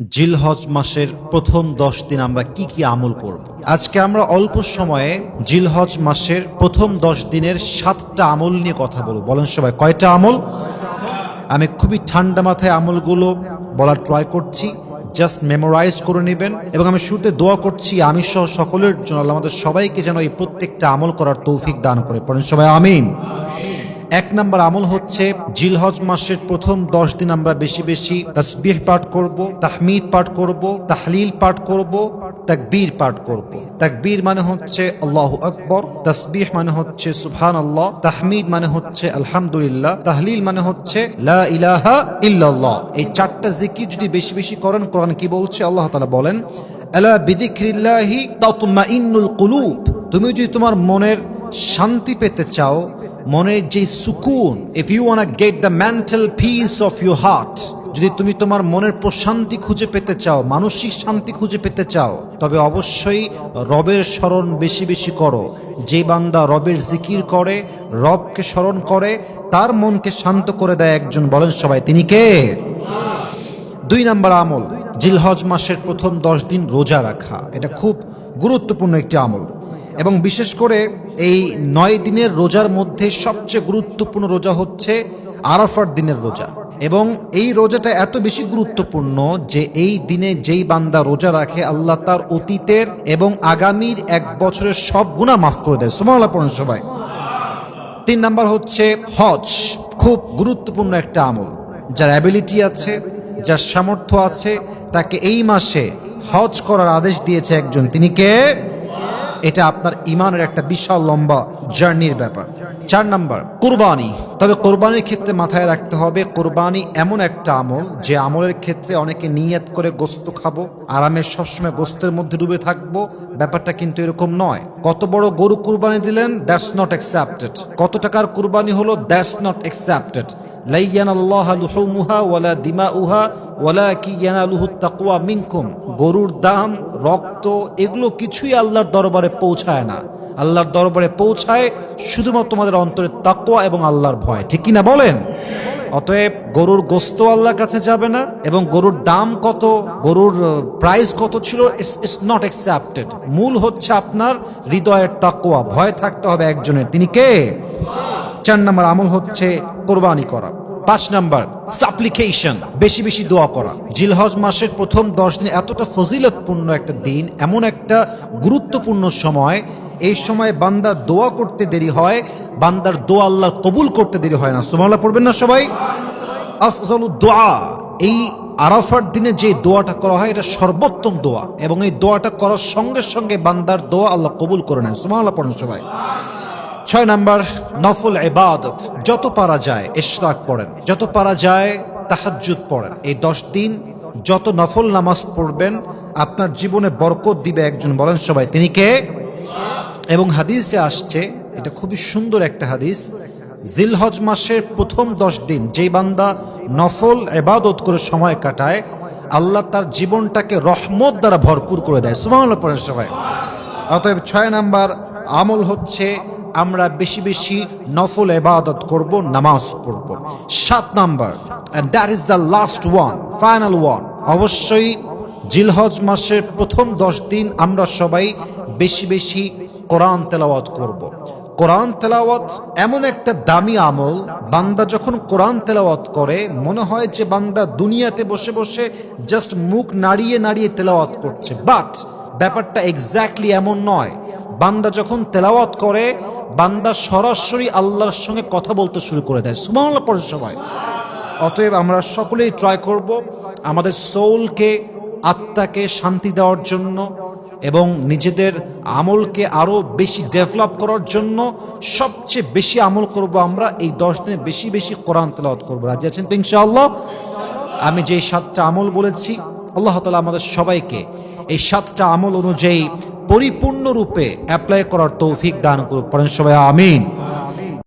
জিলহজ মাসের প্রথম 10 দিন আমরা কি কি আমল করব। আজকে আমরা অল্প সময়ে জিলহজ মাসের প্রথম 10 দিনের 7টা আমল নিয়ে কথা বলবো। বলেন সবাই কয়টা আমল? আমি খুবই ঠান্ডা মাথায় আমলগুলো বলার ট্রাই করছি, জাস্ট মেমোরাইজ করে নেবেন। এবং আমি শুরুতে দোয়া করছি আমি সহ সকলের জন্য আল্লাহ আমাদের সবাইকে যেন এই প্রত্যেকটা আমল করার তৌফিক দান করে। পড়েন সবাই আমিন। 1 নম্বর আমল হচ্ছে জিলহজ মাসের প্রথম 10 দিন আমরা বেশি বেশি তাসবিহ পাঠ করব, তাহমিদ পাঠ করব, তাহলিল পাঠ করব, তাকবীর পাঠ করব। তাকবীর মানে হচ্ছে আল্লাহু আকবার, তাসবিহ মানে হচ্ছে সুবহানাল্লাহ, তাহমিদ মানে হচ্ছে আলহামদুলিল্লাহ, তাহলিল মানে হচ্ছে লা ইলাহা ইল্লাল্লাহ। এই 4টা জিকির যদি বেশি বেশি করেন, কোরআন কি বলছে? আল্লাহ তাআলা বলেন আলা বিযিকরিল্লাহি তাতমাইন্নুল কুলুব। তুমি যদি তোমার মনের শান্তি পেতে চাও, মনের যে সুকুন, if you want to get the mental peace of your heart, যদি তুমি তোমার মনের প্রশান্তি খুঁজে পেতে চাও, মানসিক শান্তি খুঁজে পেতে চাও, তবে অবশ্যই রবের স্মরণ বেশি বেশি করো। যে বান্দা রবের জিকির করে, রবকে স্মরণ করে, তার মনকে শান্ত করে দেয় একজন। বলেন সবাই তিনি কে? 2 নম্বর আমল জিলহজ মাসের প্রথম 10 দিন রোজা রাখা। এটা খুব গুরুত্বপূর্ণ একটি আমল, এবং বিশেষ করে এই 9 দিনের রোজার মধ্যে সবচেয়ে গুরুত্বপূর্ণ রোজা হচ্ছে আরাফার দিনের রোজা। এবং এই রোজাটা এত বেশি গুরুত্বপূর্ণ যে এই দিনে যেই বান্দা রোজা রাখে, আল্লাহ তার অতীতের এবং আগামীর 1 বছরের সব গুনাহ মাফ করে দেয়। সুবহানাল্লাহ পড়েন সবাই। 3 নাম্বার হচ্ছে হজ। খুব গুরুত্বপূর্ণ একটা আমল। যার অ্যাবিলিটি আছে, যার সামর্থ্য আছে, তাকে এই মাসে হজ করার আদেশ দিয়েছে একজন। তিনি কে? এটা আপনার ইমানের একটা বিশাল লম্বা জার্নির ব্যাপার। 4 নাম্বার কুরবানি। তবে কোরবানির ক্ষেত্রে মাথায় রাখতে হবে, কোরবানি এমন একটা আমল যে আমলের ক্ষেত্রে অনেকে নিয়ত করে গোস্ত খাবো, আরামে সবসময় গোস্তের মধ্যে ডুবে থাকবো, ব্যাপারটা কিন্তু এরকম নয়। কত বড় গরু কুরবানি দিলেন, দ্যাটস নট অ্যাকসেপ্টেড। কত টাকার কুরবানি হলো, দ্যাটস নট অ্যাকসেপ্টেড। লা ইয়ানাল্লাহু লুহুমুহা ওয়ালা দিমাউহা ওয়ালাকিন ইয়ানালুহুত তাকওয়া মিনকুম। গরুর দাম, রক্ত, এগুলো কিছুই আল্লাহর দরবারে পৌঁছায় না। আল্লাহর দরবারে পৌঁছায় শুধুমাত্র তোমাদের অন্তরের তাকওয়া এবং আল্লাহর ভয়। ঠিক কিনা বলেন? অতএব গরুর গোস্ত আল্লাহর কাছে যাবে না, এবং গরুর দাম কত, গরুর প্রাইস কত ছিল, ইটস নট অ্যাকসেপ্টেড। মূল হচ্ছে আপনার হৃদয়ের তাকওয়া, ভয় থাকতে হবে একজনের। তিনি কে? 4 নম্বর আমল হচ্ছে কোরবানি করা। 5 নাম্বার সাপ্লিকেশন, বেশি বেশি দোয়া করা। জিলহজ মাসের প্রথম 10 দিন এতটা ফজিলতপূর্ণ একটা দিন, এমন একটা গুরুত্বপূর্ণ সময়। এই সময় বান্দা দোয়া করতে দেরি হয়, বান্দার দোয়া আল্লাহ কবুল করতে দেরি হয় না। সুবহানাল্লাহ পড়বেন না সবাই? আফজালুদ দোয়া, এই আরাফার দিনে যে দোয়াটা করা হয় এটা সর্বোত্তম দোয়া, এবং এই দোয়াটা করার সঙ্গে সঙ্গে বান্দার দোয়া আল্লাহ কবুল করে নেন। সুবহানাল্লাহ পড়েন সবাই। 6 নাম্বার নফল ইবাদত। যত পারা যায় ইশরাক পড়েন, যত পারা যায় তাহাজ্জুদ পড়েন। এই 10 দিন যত নফল নামাজ পড়বেন, আপনার জীবনে বরকত দিবে একজন। বলেন সবাই তিনি কে? এবং হাদিসে আসছে, এটা খুবই সুন্দর একটা হাদিস, জিলহজ মাসের প্রথম 10 দিন যেই বান্দা নফল ইবাদত করে সময় কাটায়, আল্লাহ তার জীবনটাকে রহমত দ্বারা ভরপুর করে দেয়। সুবহানাল্লাহ পড়েন সবাই। অতএব 6 নাম্বার আমল হচ্ছে আমরা বেশি বেশি নফল ইবাদত করব, নামাজ পড়ব। 7 number, and that is the last one, final one, অবশ্যই জিলহজ মাসের প্রথম 10 দিন আমরা সবাই বেশি বেশি কোরআন তেলাওয়াত করব। কোরআন তেলাওয়াত এমন একটা দামি আমল, বান্দা যখন কোরআন তেলাওয়াত করে মনে হয় যে বান্দা দুনিয়াতে বসে বসে জাস্ট মুখ নাড়িয়ে নাড়িয়ে তেলাওয়াত করছে, বাট ব্যাপারটা এক্স্যাক্টলি এমন নয়। বান্দা যখন তেলাওয়াত করে, বান্দা সরাসরি আল্লাহর সঙ্গে কথা বলতে শুরু করে দেয়। সুবহানাল্লাহ পড়ে সবাই। অতএব আমরা সকলেই ট্রাই করব আমাদের সোলকে, আত্মাকে শান্তি দেওয়ার জন্য এবং নিজেদের আমলকে আরো বেশি ডেভেলপ করার জন্য সবচেয়ে বেশি আমল করব আমরা এই 10 দিনে বেশি বেশি কোরআন তেলাওয়াত করব। রাজি আছেন তো ইনশাআল্লাহ? আমি যে 7টা আমল বলেছি, আল্লাহ তাআলা আমাদের সবাইকে এই 7টা আমল অনুযায়ী পরিপূর্ণরূপে অ্যাপ্লাই করার তৌফিক দান করুন। পড়েন সবাই আমিন।